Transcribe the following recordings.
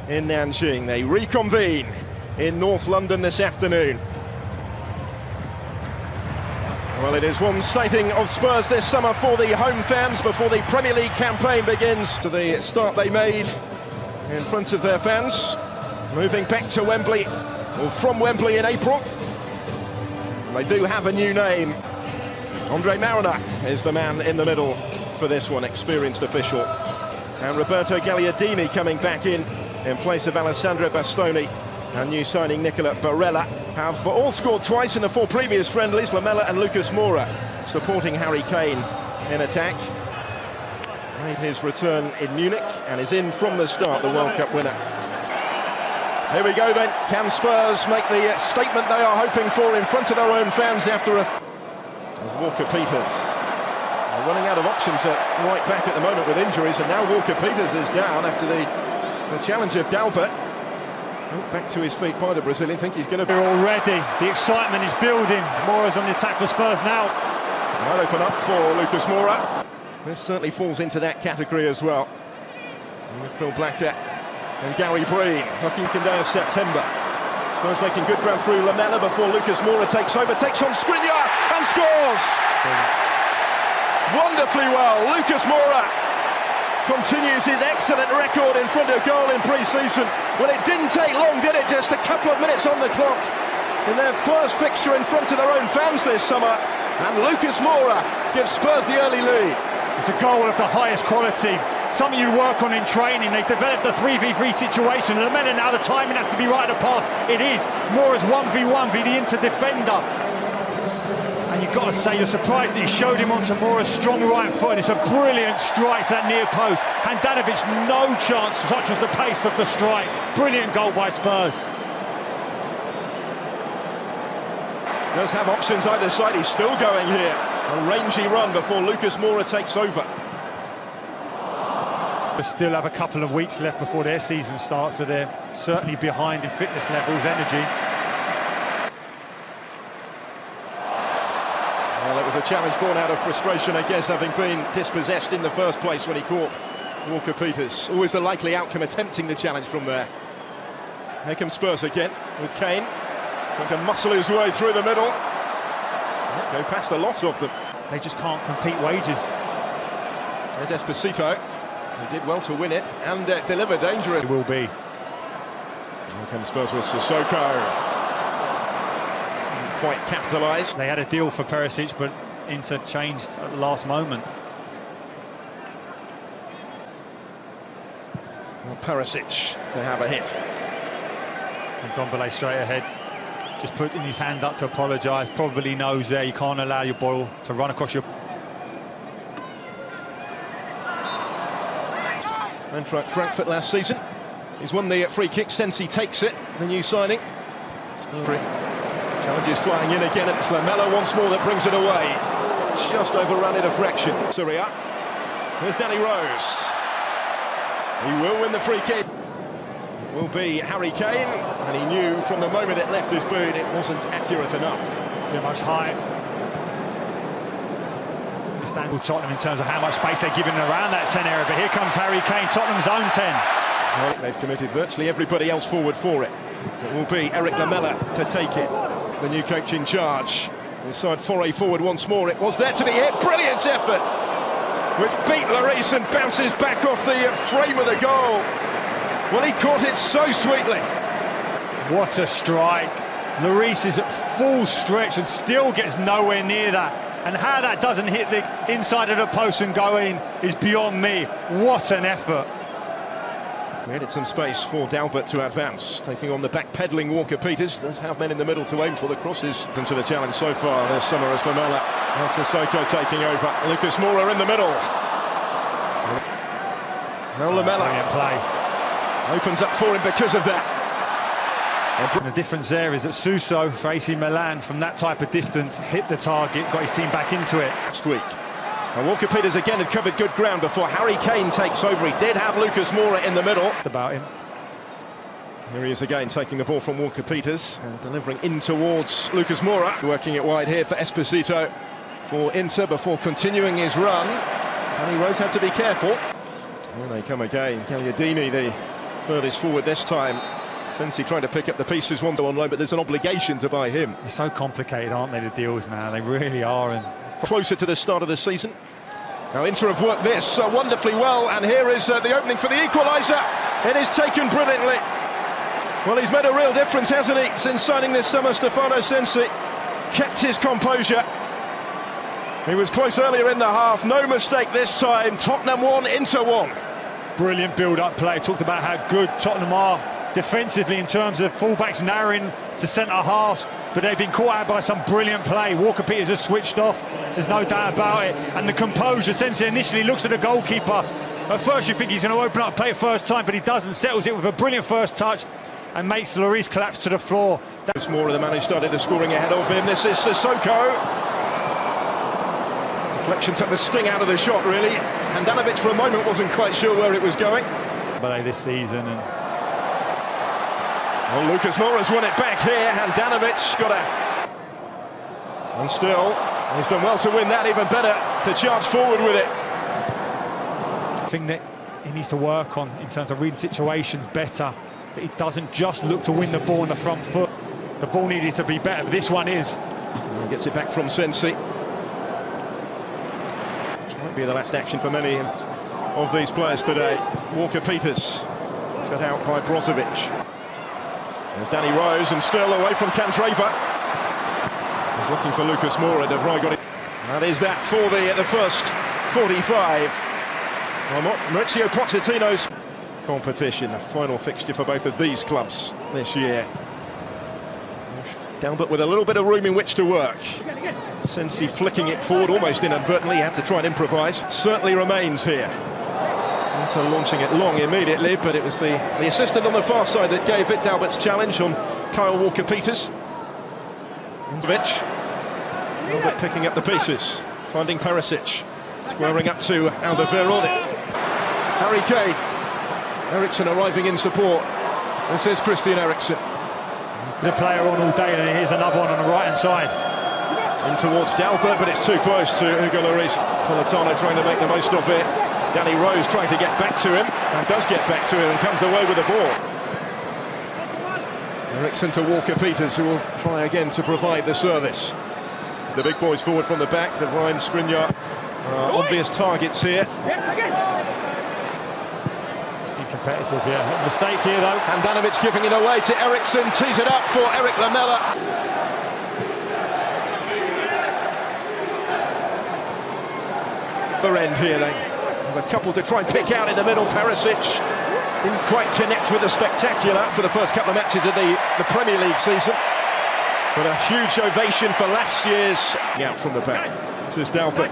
in Nanjing. They reconvene in North London this afternoon. Well, it is one sighting of Spurs this summer for the home fans before the Premier League campaign begins. To the start they made in front of their fans, moving back to Wembley, or from Wembley in April. And they do have a new name. Andre Mariner is the man in the middle for this one, experienced official. And Roberto Gagliardini coming back in place of Alessandro Bastoni. And new signing Nicola Barella have all scored twice in the 4 previous friendlies. Lamela and Lucas Moura supporting Harry Kane in attack. Made his return in Munich and is in from the start, the World Cup winner. Here we go then. Can Spurs make the statement they are hoping for in front of their own fans after as Walker Peters running out of options at right back at the moment with injuries, and now Walker Peters is down after the challenge of Dalbert. Back to his feet by the Brazilian. Think he's going to be already. The excitement is building. Moura's on the attack for Spurs now. Might open up for Lucas Moura. This certainly falls into that category as well. Phil Blackett and Gary Breen looking day of September. Spurs making good ground through Lamela before Lucas Moura takes over, takes on Skriniar and scores! Wonderfully well, Lucas Moura continues his excellent record in front of goal in pre-season. Well, it didn't take long, did it? Just a couple of minutes on the clock in their first fixture in front of their own fans this summer. And Lucas Moura gives Spurs the early lead. It's a goal of the highest quality. Something you work on in training. They developed a 3v3 situation. Lamela now, the timing has to be right at the pass. It is. Moura's 1v1 v the inter-defender. And you've got to say, you're surprised that he showed him onto Moura's strong right foot, and it's a brilliant strike to that near post. Handanovic, no chance, such was the pace of the strike. Brilliant goal by Spurs. Does have options either side, he's still going here. A rangy run before Lucas Moura takes over. They still have a couple of weeks left before their season starts, so they're certainly behind in fitness levels, energy. Well, it was a challenge born out of frustration, I guess, having been dispossessed in the first place when he caught Walker Peters. Always the likely outcome, attempting the challenge from there. Here comes Spurs again, with Kane trying to muscle his way through the middle. Go past a lot of them. They just can't compete wages. There's Esposito. He did well to win it and deliver dangerous. It will be. Here comes Spurs with Sissoko. Quite capitalised. They had a deal for Perisic, but Inter changed at the last moment. Well, Perisic to have a hit. And Ndombele straight ahead, just putting his hand up to apologise. Probably knows there you can't allow your ball to run across your... And Frankfurt last season, he's won the free kick since he takes it, the new signing. Challenges flying in again, and it's Lamela once more that brings it away. Just overrun it a fraction. Syria. Here's Danny Rose. He will win the free kick. It will be Harry Kane, and he knew from the moment it left his boot it wasn't accurate enough. Too much height. Istanbul Tottenham in terms of how much space they're giving around that 10 area, but here comes Harry Kane, Tottenham's own 10. Well, they've committed virtually everybody else forward for it. It will be Eric Lamela to take it. The new coach in charge. Inside foray forward once more. It was there to be hit. Brilliant effort, which beat Lloris and bounces back off the frame of the goal. Well, he caught it so sweetly. What a strike. Lloris is at full stretch and still gets nowhere near that. And how that doesn't hit the inside of the post and go in is beyond me. What an effort. Created some space for Dalbert to advance, taking on the back-pedalling Walker Peters. Does have men in the middle to aim for the crosses. Into the challenge so far this summer as Lamela. That's Sissoko taking over. Lucas Moura in the middle. Now Lamela play opens up for him because of that. And the difference there is that Suso for AC Milan from that type of distance hit the target, got his team back into it. Last week. And Walker Peters again had covered good ground before Harry Kane takes over. He did have Lucas Moura in the middle. About him. Here he is again, taking the ball from Walker Peters and delivering in towards Lucas Moura. Working it wide here for Esposito for Inter before continuing his run. Danny Rose had to be careful. Here they come again. Gagliardini, the furthest forward this time. Sensi trying to pick up the pieces one on loan, but there's an obligation to buy him. They're so complicated, aren't they, the deals now? They really are. And closer to the start of the season. Now Inter have worked this wonderfully well, and here is the opening for the equaliser. It is taken brilliantly. Well, he's made a real difference, hasn't he, since signing this summer. Stefano Sensi kept his composure. He was close earlier in the half, no mistake this time. Tottenham 1, Inter 1. Brilliant build-up play. Talked about how good Tottenham are defensively in terms of fullbacks narrowing to centre-halves, but they've been caught out by some brilliant play. Walker-Peters has switched off, there's no doubt about it. And the composure, Sensi initially looks at the goalkeeper. At first you think he's going to open up play first time, but he doesn't. Settles it with a brilliant first touch and makes Lloris collapse to the floor. That's more of the man who started the scoring ahead of him. This is Sissoko. Deflection took the sting out of the shot, really. Handanovic for a moment wasn't quite sure where it was going. But this season, and well, Lucas Moura's won it back here. Handanovic got a... And still, he's done well to win that, even better to charge forward with it. Thing that he needs to work on in terms of reading situations better, that he doesn't just look to win the ball on the front foot. The ball needed to be better. This one is. And he gets it back from Sensi. Which might be the last action for many of these players today. Walker-Peters shut out by Brozovic. There's Danny Rose, and still away from Candreva. He's looking for Lucas Moura. De Vrij got it. That is that for the first 45. Well, Maurizio Pochettino's competition, a final fixture for both of these clubs this year. Dalbert with a little bit of room in which to work. Sensi flicking it forward almost inadvertently, had to try and improvise. Certainly remains here. Inter launching it long immediately, but it was the assistant on the far side that gave it Dalbert's challenge on Kyle Walker-Peters. Dalbert picking up the pieces, finding Perisic, squaring up to Alderweireld. Harry Kane. Eriksen arriving in support. This is Christian Eriksen. The player on all day, and here's another one on the right-hand side. In towards Dalbert, but it's too close to Hugo Lloris. Politano trying to make the most of it. Danny Rose trying to get back to him, and does get back to him, and comes away with the ball. Eriksen to Walker-Peters, who will try again to provide the service. The big boys forward from the back, De Vrij, Skriniar, obvious targets here. Competitive here. Mistake here though. Handanovic giving it away to Eriksen, tees it up for Eric Lamela. The end here, they have a couple to try and pick out in the middle. Perisic didn't quite connect with the spectacular for the first couple of matches of the Premier League season, but a huge ovation for last year's out from the back. This is Dalbert.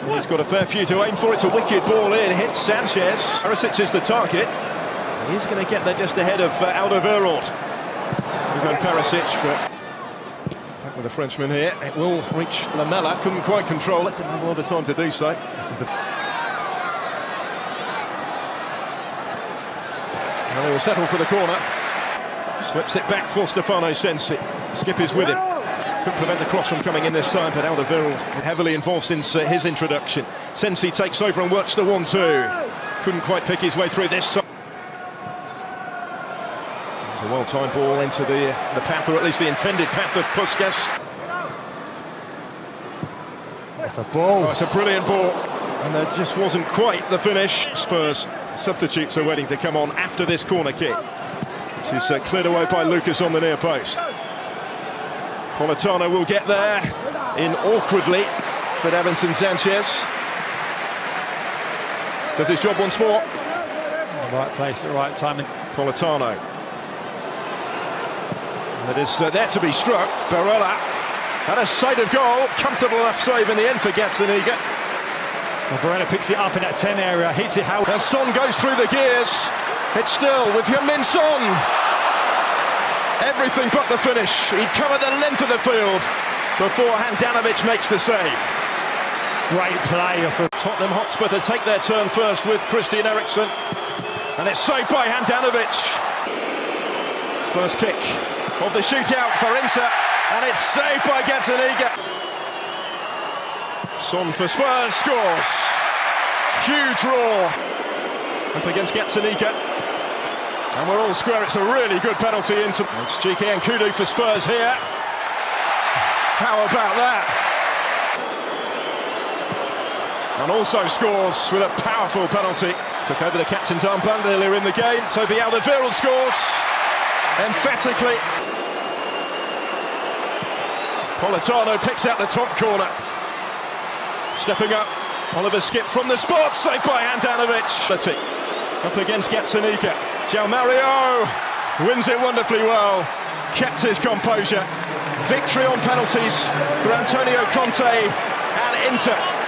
He's got a fair few to aim for. It's a wicked ball in, hits Sanchez. Perisic is the target. He's going to get there just ahead of Alderweireld. Even Perisic, but back with the Frenchman here. It will reach Lamela. Couldn't quite control it. Didn't have a lot of time to do so. This is the... Well, he will settle for the corner. Slips it back for Stefano Sensi. Skip is with him. Couldn't prevent the cross from coming in this time, but Alderweireld heavily involved since his introduction. Sensi takes over and works the 1-2. Couldn't quite pick his way through this time. It's a well-timed ball into the path, or at least the intended path of Puskas. What a ball. Oh, it's a brilliant ball. And there just wasn't quite the finish. Spurs substitutes are waiting to come on after this corner kick, which is cleared away by Lucas on the near post. Politano will get there in awkwardly, but Evanson Sanchez does his job once more. The right place at the right time. Politano. It is there to be struck. Barella had a sight of goal. Comfortable enough save in the end for Gazzaniga. Well, Barella picks it up in that 10 area, hits it how... As Son goes through the gears. It's still with Heung-min Son. Everything but the finish. He'd covered the length of the field before Handanovic makes the save. Great play for Tottenham Hotspur to take their turn first with Christian Eriksen. And it's saved by Handanovic. First kick of the shootout for Inter, and it's saved by Gazzaniga. Son for Spurs scores. Huge roar up against Gazzaniga. And we're all square, it's a really good penalty into... It's Chike and Kudu for Spurs here. How about that? And also scores with a powerful penalty. Took over the captain's armband earlier in the game. Toby Alderweireld scores emphatically. Politano picks out the top corner. Stepping up, Oliver Skip from the spot, saved by Handanovic. Up against Gatsanika. João Mario wins it wonderfully well, kept his composure. Victory on penalties for Antonio Conte and Inter.